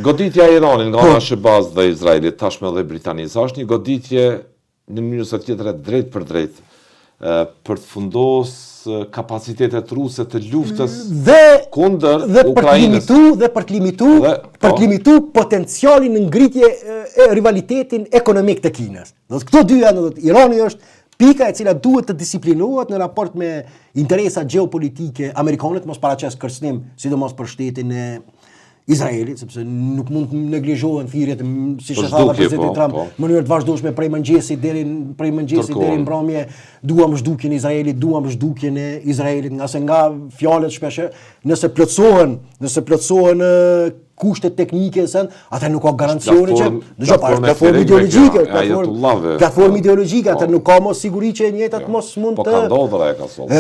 Goditja e Iranit nga ana Shehbaz dhe Izraelit, tashmë edhe Britanisë, është një goditje në mënyrë se tjetër drejt për drejt për të fundosë kapacitetet ruse të luftës kundër Ukrainës. Dhe për të limitu potencialin në ngritje e rivalitetin ekonomik të Kinës. Këto dy janë, Irani është pika e cila duhet të disiplinohet në raport me interesat gjeopolitike amerikanët, mos paraqes kërcënim, sidomos për shtetin e Izraelit, sepse nuk mund të neglizhohen thirrjet, siç e tha presidenti Trump, në mënyrë të vazhdueshme prej mëngjesit deri në mbrëmje, duam zhdukjen e Izraelit, nga se nga fjalët shpesh, nëse plotësohen kushtet teknike atë nuk ka garancione që platformë ideologjike, atë nuk ka mos siguri që e njëjtat mos mund të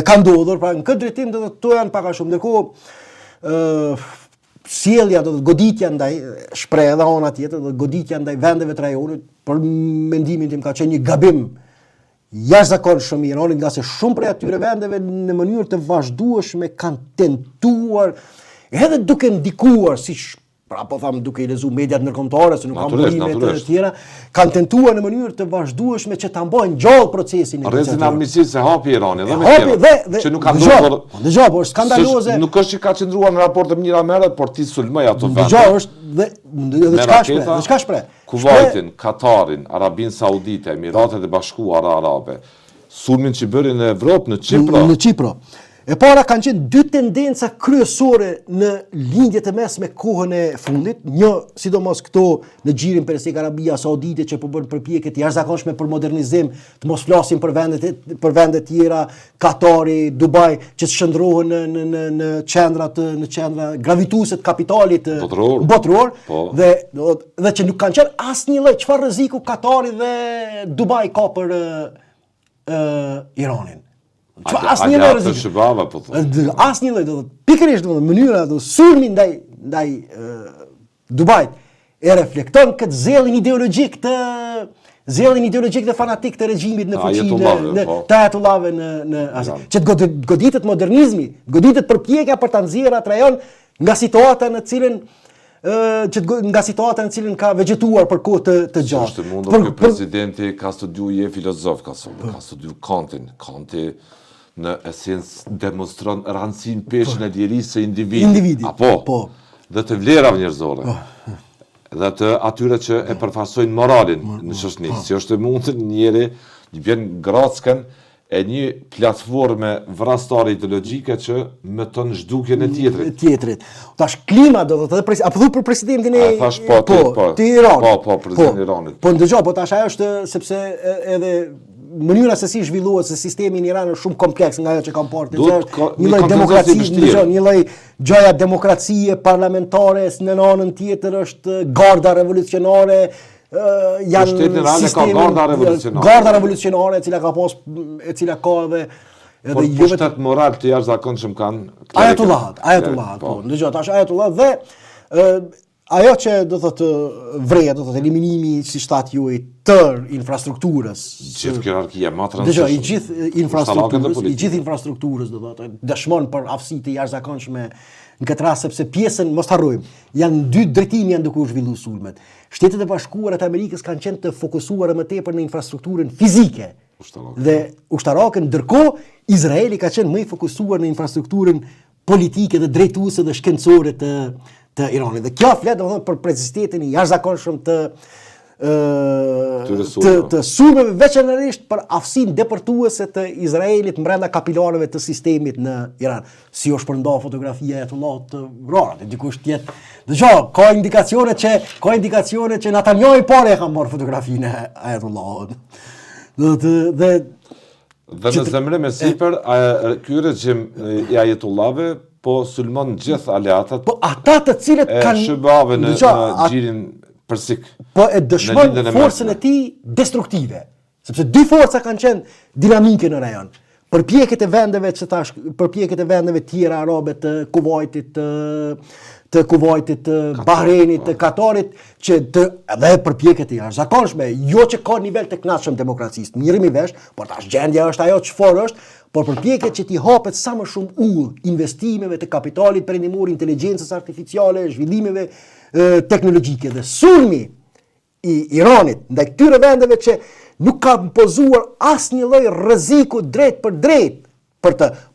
ka ndodhur, pra në këtë drejtim do të janë pak a shumë. Ndërkohë sjellja do të goditja ndaj shpreh edhe ana tjetër, do të goditja ndaj vendeve të rajonit, për mendimin tim ka qenë një gabim jashtëzakonshëm i Iranit, nga se shumë prej atyre vendeve në mënyrë të vazhdueshme kanë tentuar, edhe duke ndikuar, siç po tham duke i lexuar mediat ndërkombëtare, se nuk kanë burime të tjera, kanë tentuar në mënyrë të vazhdueshme që ta mbajnë gjallë procesin e rrezin armiqësisë se hapi Irani dhe me tjera, që nuk ka ndodhur. Dëgjoj, po është skandaloze. Nuk është që ka qëndruar në raporte më njëra merret, por ti sulmoj ato vende. Dëgjoj, është dhe çka shpreh. Kuvajtin, Katarin, Arabinë Saudite, Emiratet e Bashkuara Arabe, sulmin që bëri në Evropë, në Çipro. E para kanë qenë dy tendenca kryesore në lindjet e mesme kohën e fundit, një sidomos këto në xhirin Persik Arabia Saudite që po bën përpjekje të jashtëzakonshme për modernizim, të mos flasim për vende tjera, Katari, Dubai, që shndrohen në qendra gravituese të kapitalit botëror dhe që nuk kanë qenë asnjë lloj çfarë rreziku Katari dhe Dubai ka për Iranin. Asnjë lloj rreziku. Asnjë lloj, pikërisht mënyra sulmi ndaj Dubait e reflekton këtë zellin ideologjik dhe fanatik të regjimit në fuqinë të Ayatollahëve në Azi. Që të goditet modernizmi, goditet përpjekja për ta nxjerrë atë rajon nga situata në cilën ka vegjetuar për kohë të gjatë. Është mundur ky presidenti ka studiuar je filozof, ka studiuar Kantin. Kanti në esencë demonstron rëndësinë peshën e lirisë së individit. Apo dhe të vlerave njerëzore. Dhe të atyre që e përfaqësojnë moralin në shoqëri. Si është e mundur njëri të vjen grackën e një platforme vrastare ideologjike që mëton zhdukjen e tjetrit. Tash klima do të thotë apo për presidentin e të Iranit. Po, presidentin e Iranit. Po ndëgjoj, po tash ajo është sepse edhe mënyra se si zhvillohet se sistemi në Iran është shumë kompleks nga ajo që kam parë. Një lloj demokracie, një lloj gjoja demokracie parlamentare, në anën tjetër është garda revolucionare, janë garda revolucionare e cila ka edhe pushtet moral të jashtëzakonshëm kanë Ayatollahët, po. Dëgjoj, tash Ayatollah dhe ajo që do thotë vreja, do thotë eliminimi si shtat juaj tër infrastrukturës. Gjithë hierarkia më transmetuese. Dëgjoj, i gjithë infrastrukturës do thotë dëshmon për aftësi të jashtëzakonshme në këtë rast, sepse pjesën mos harrojmë, janë dy drejtime janë duke u zhvilluar sulmet. Shtetet e Bashkuara të Amerikës kanë qenë të fokusuara më tepër në infrastrukturën fizike dhe ushtarake, ndërkohë Izraeli ka qenë më i fokusuar në infrastrukturën politike dhe drejtuese dhe shkencore të Iranit. Dhe kjo flet domethënë për prezishtetin e jashtëzakonshëm të sulmeve, veçanërisht për aftësinë depërtuese të Izraelit brenda kapilarëve të sistemit në Iran. Si është përnda fotografia e Ayatollahut të vrarë, dikush tjetër. Dëgjoj, ka indikacione që Netanyahu i parë e ka marrë fotografinë e Ayatollahut. Dhe në zemrim e sipër, ky regjim i Ayatollahëve po sulmon gjithë aleatat. Po ata të cilët kanë shëbave në xhirin Persik. Po e dëshmon forcën e tij destruktive, sepse dy forca kanë qenë dinamike në rajon. Përpjekjet e vendeve tjera arabe të Kuvajtit, të Bahreinit, të Katarit, që edhe përpjekjet e jashtëzakonshme, jo që ka nivel të kënaqshëm demokracisë, mirëmi vesh, por tash gjendja është ajo çfarë është, por përpjekjet që t'i hapet sa më shumë investimeve të kapitalit perëndimor, inteligjencës artificiale, zhvillimeve teknologjike dhe sulmi i Iranit ndaj këtyre vendeve që nuk ka impozuar asnjë lloj rreziku drejt për drejt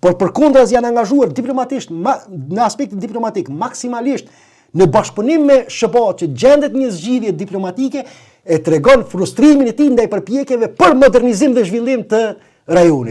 por përkundrazi janë angazhuar diplomatisht në aspektin diplomatik maksimalisht në bashkëpunim me SBA që gjendet një zgjidhje diplomatike e tregon frustrimin e tij ndaj përpjekjeve për modernizim dhe zhvillim të rajonit.